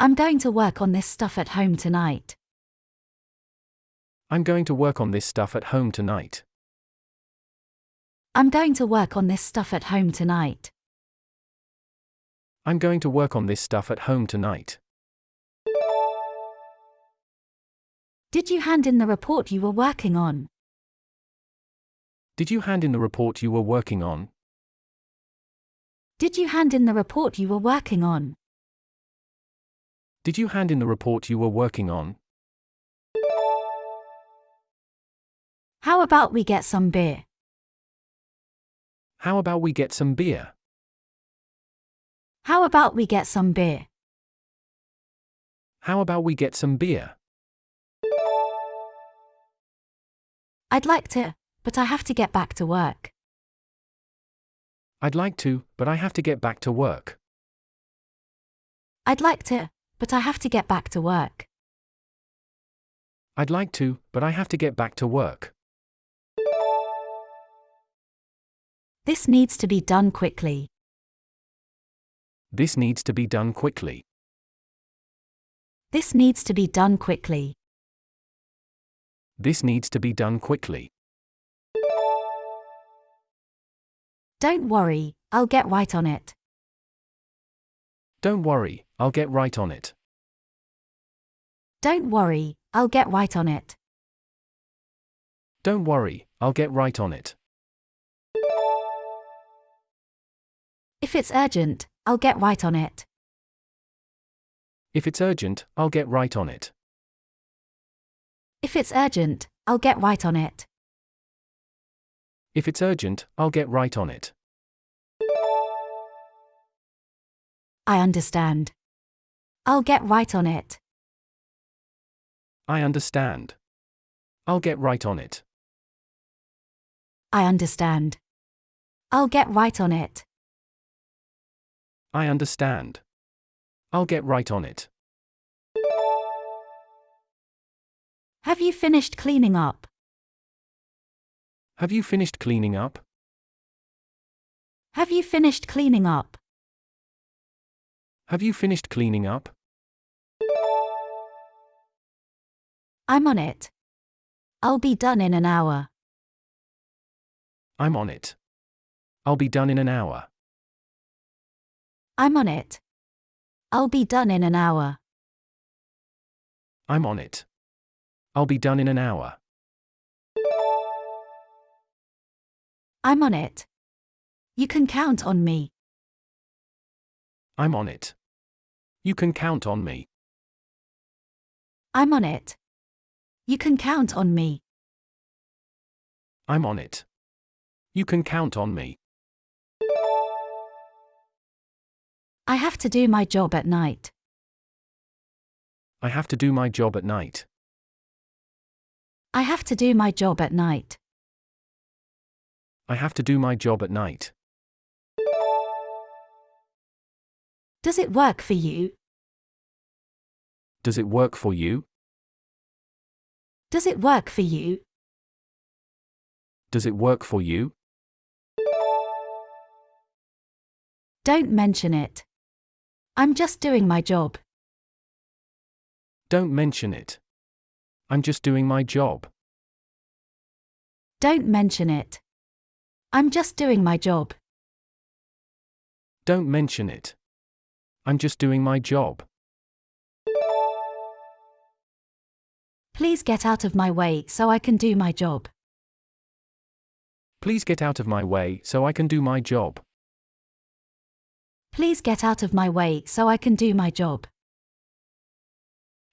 I'm going to work on this stuff at home tonight. I'm going to work on this stuff at home tonight. I'm going to work on this stuff at home tonight. I'm going to work on this stuff at home tonight. Did you hand in the report you were working on? Did you hand in the report you were working on? Did you hand in the report you were working on? Did you hand in the report you were working on? How about we get some beer? How about we get some beer? How about we get some beer? How about we get some beer? I'd like to, but I have to get back to work. I'd like to, but I have to get back to work. I'd like to, but I have to get back to work. I'd like to, but I have to get back to work. This needs to be done quickly. This needs to be done quickly. This needs to be done quickly. This needs to be done quickly. Don't worry, I'll get right on it. Don't worry, I'll get right on it. Don't worry, I'll get right on it. Don't worry, I'll get right on it. If it's urgent, I'll get right on it. If it's urgent, I'll get right on it. If it's urgent, I'll get right on it. If it's urgent, I'll get right on it. I understand. I'll get right on it. I understand. I'll get right on it. I understand. I'll get right on it. I understand. I'll get right on it. Have you finished cleaning up? Have you finished cleaning up? Have you finished cleaning up? Have you finished cleaning up? I'm on it. I'll be done in an hour. I'm on it. I'll be done in an hour. I'm on it. I'll be done in an hour. I'm on it. I'll be done in an hour. I'm on it. You can count on me. I'm on it. You can count on me. I'm on it. You can count on me. I'm on it. You can count on me. I have to do my job at night. I have to do my job at night. I have to do my job at night. I have to do my job at night. Does it work for you? Does it work for you? Does it work for you? Does it work for you? Don't mention it. I'm just doing my job. Don't mention it. I'm just doing my job. Don't mention it. I'm just doing my job. Don't mention it. I'm just doing my job. Please get out of my way so I can do my job. Please get out of my way so I can do my job. Please get out of my way so I can do my job.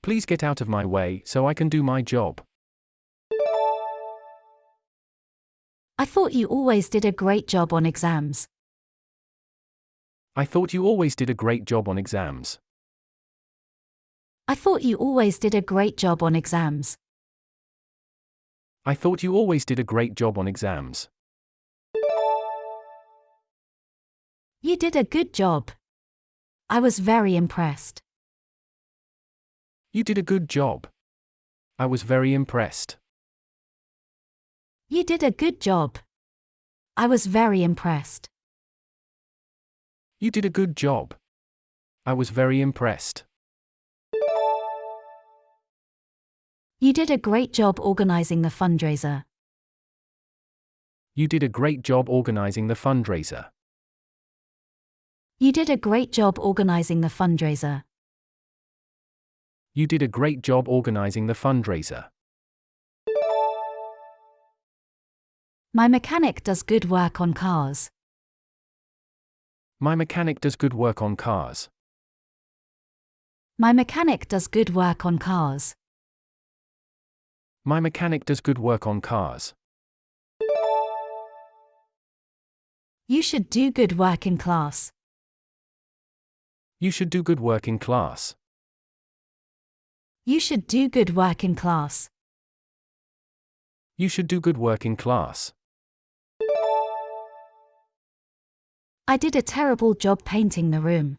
Please get out of my way so I can do my job. I thought you always did a great job on exams. I thought you always did a great job on exams. I thought you always did a great job on exams. I thought you always did a great job on exams. You did a good job. I was very impressed. You did a good job. I was very impressed. You did a good job. I was very impressed. You did a good job. I was very impressed. You did a great job organizing the fundraiser. You did a great job organizing the fundraiser. You did a great job organizing the fundraiser. You did a great job organizing the fundraiser. My mechanic does good work on cars. My mechanic does good work on cars. My mechanic does good work on cars. My mechanic does good work on cars. You should do good work in class. You should do good work in class. You should do good work in class. You should do good work in class. I did a terrible job painting the room.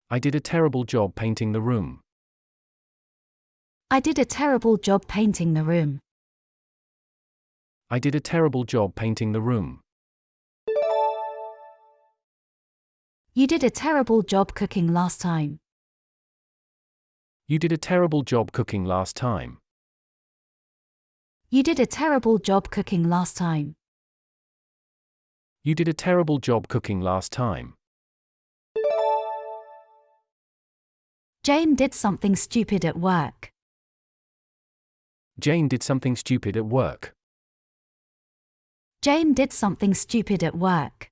I did a terrible job painting the room. I did a terrible job painting the room. I did a terrible job painting the room. You did a terrible job cooking last time. You did a terrible job cooking last time. You did a terrible job cooking last time. You did a terrible job cooking last time. Jane did something stupid at work. Jane did something stupid at work. Jane did something stupid at work.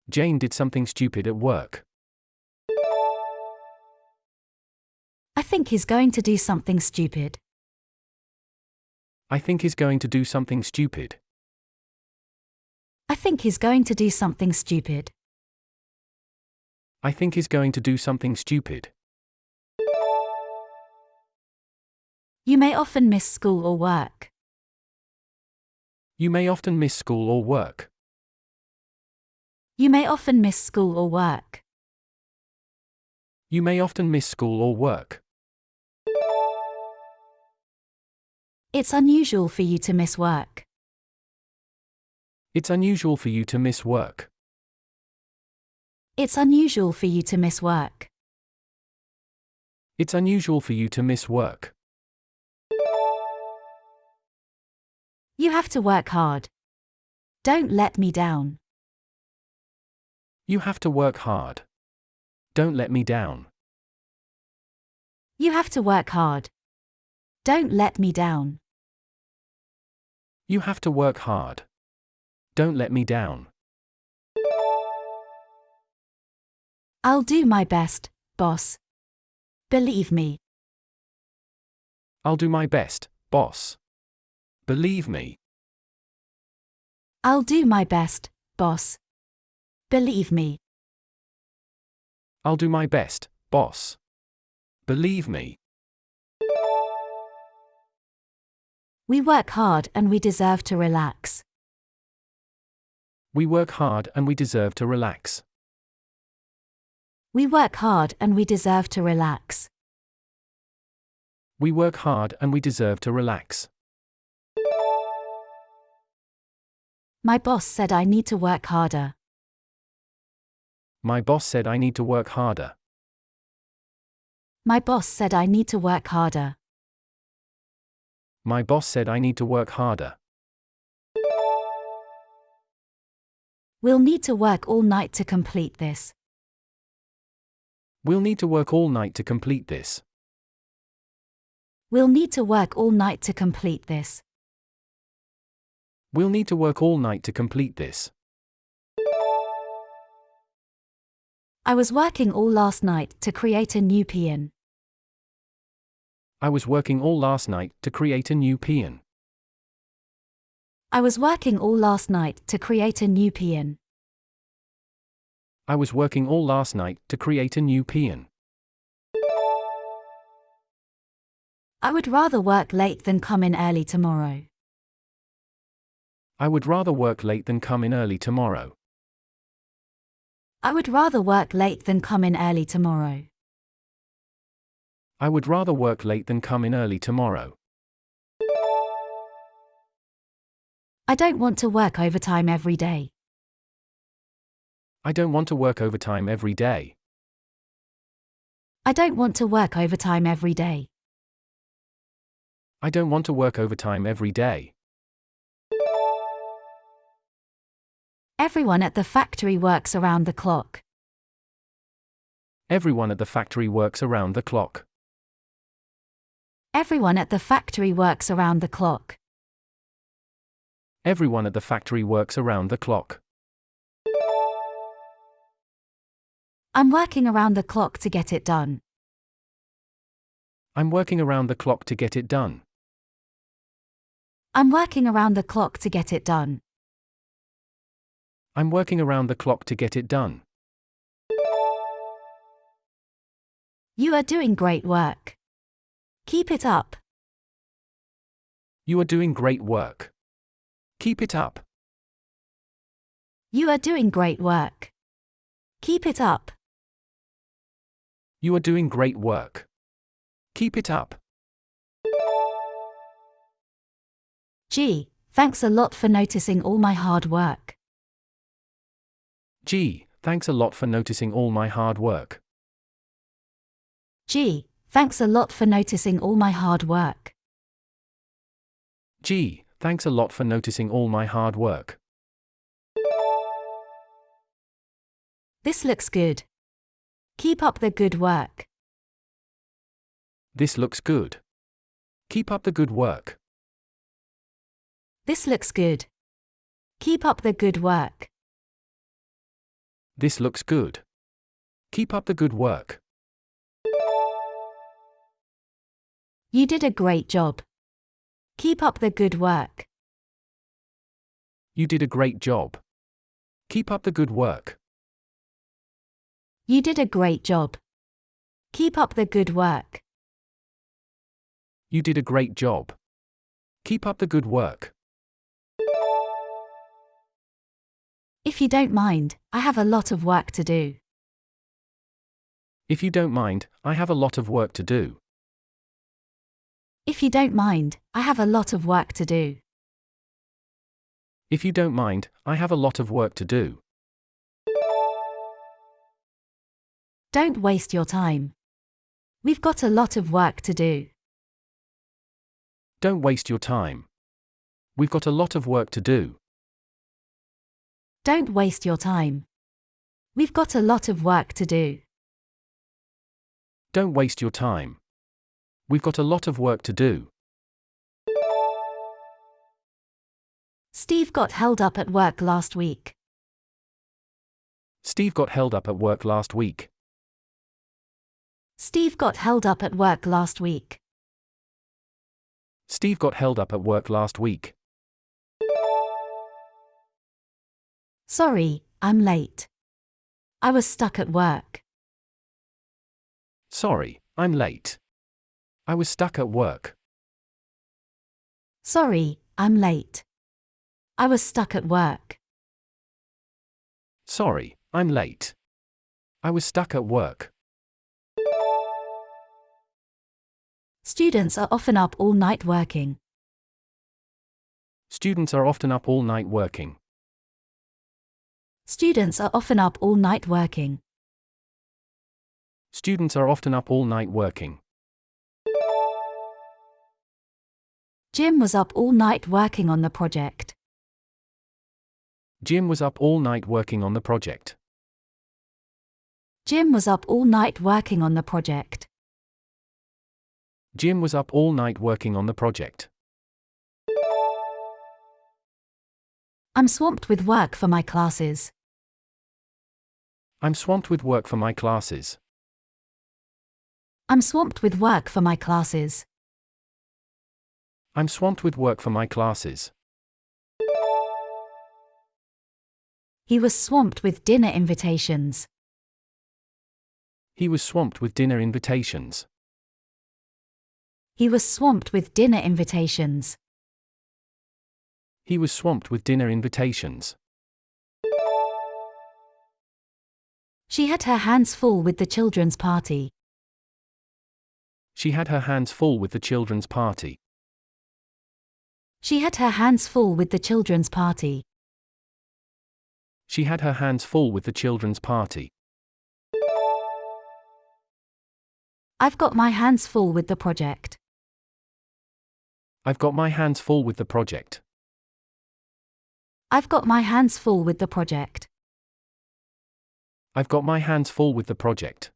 Jane did something stupid at work. I think he's going to do something stupid. I think he's going to do something stupid. I think he's going to do something stupid. I think he's going to do something stupid. You may often miss school or work. You may often miss school or work. You may often miss school or work. You may often miss school or work. It's unusual for you to miss work. It's unusual for you to miss work. It's unusual for you to miss work. It's unusual for you to miss work. You have to work hard. Don't let me down. You have to work hard. Don't let me down. You have to work hard. Don't let me down. You have to work hard. Don't let me down. I'll do my best, boss. Believe me. I'll do my best, boss. Believe me. I'll do my best, boss. Believe me. I'll do my best, boss. Believe me. We work hard and we deserve to relax. We work hard and we deserve to relax. We work hard and we deserve to relax. We work hard and we deserve to relax. My boss said I need to work harder. My boss said I need to work harder. My boss said I need to work harder. My boss said I need to work harder. We'll need to work all night to complete this. We'll need to work all night to complete this. We'll need to work all night to complete this. We'll need to work all night to complete this. I was working all last night to create a new paean. I was working all last night to create a new paean. I was working all last night to create a new paean. I was working all last night to create a new paean. I would rather work late than come in early tomorrow. I would rather work late than come in early tomorrow. I would rather work late than come in early tomorrow. I would rather work late than come in early tomorrow. I don't want to work overtime every day. I don't want to work overtime every day. I don't want to work overtime every day. I don't want to work overtime every day. Everyone at the factory works around the clock. Everyone at the factory works around the clock. Everyone at the factory works around the clock. Everyone at the factory works around the clock. I'm working around the clock to get it done. I'm working around the clock to get it done. I'm working around the clock to get it done. I'm working around the clock to get it done. You are doing great work. Keep it up. You are doing great work. Keep it up. You are doing great work. Keep it up. You are doing great work. Keep it up. Gee, thanks a lot for noticing all my hard work. Gee, thanks a lot for noticing all my hard work. Gee, thanks a lot for noticing all my hard work. Gee, thanks a lot for noticing all my hard work. This looks good. Keep up the good work. This looks good. Keep up the good work. This looks good. Keep up the good work. This looks good. Keep up the good work. You did a great job. Keep up the good work. You did a great job. Keep up the good work. You did a great job. Keep up the good work. You did a great job. Keep up the good work. If you don't mind, I have a lot of work to do. If you don't mind, I have a lot of work to do. If you don't mind, I have a lot of work to do. If you don't mind, I have a lot of work to do. Don't waste your time. We've got a lot of work to do. Don't waste your time. We've got a lot of work to do. Don't waste your time. We've got a lot of work to do. Don't waste your time. We've got a lot of work to do. Steve got held up at work last week. Steve got held up at work last week. Steve got held up at work last week. Steve got held up at work last week. Sorry, I'm late. I was stuck at work. Sorry, I'm late. I was stuck at work. Sorry, I'm late. I was stuck at work. Sorry, I'm late. I was stuck at work. Students are often up all night working. Students are often up all night working. Students are often up all night working. Students are often up all night working. Jim was up all night working on the project. Jim was up all night working on the project. Jim was up all night working on the project. Jim was up all night working on the project. I'm swamped with work for my classes. I'm swamped with work for my classes. I'm swamped with work for my classes. I'm swamped with work for my classes. He was swamped with dinner invitations. He was swamped with dinner invitations. He was swamped with dinner invitations. He was swamped with dinner invitations. She had her hands full with the children's party. She had her hands full with the children's party. She had her hands full with the children's party. She had her hands full with the children's party. I've got my hands full with the project. I've got my hands full with the project. I've got my hands full with the project. I've got my hands full with the project.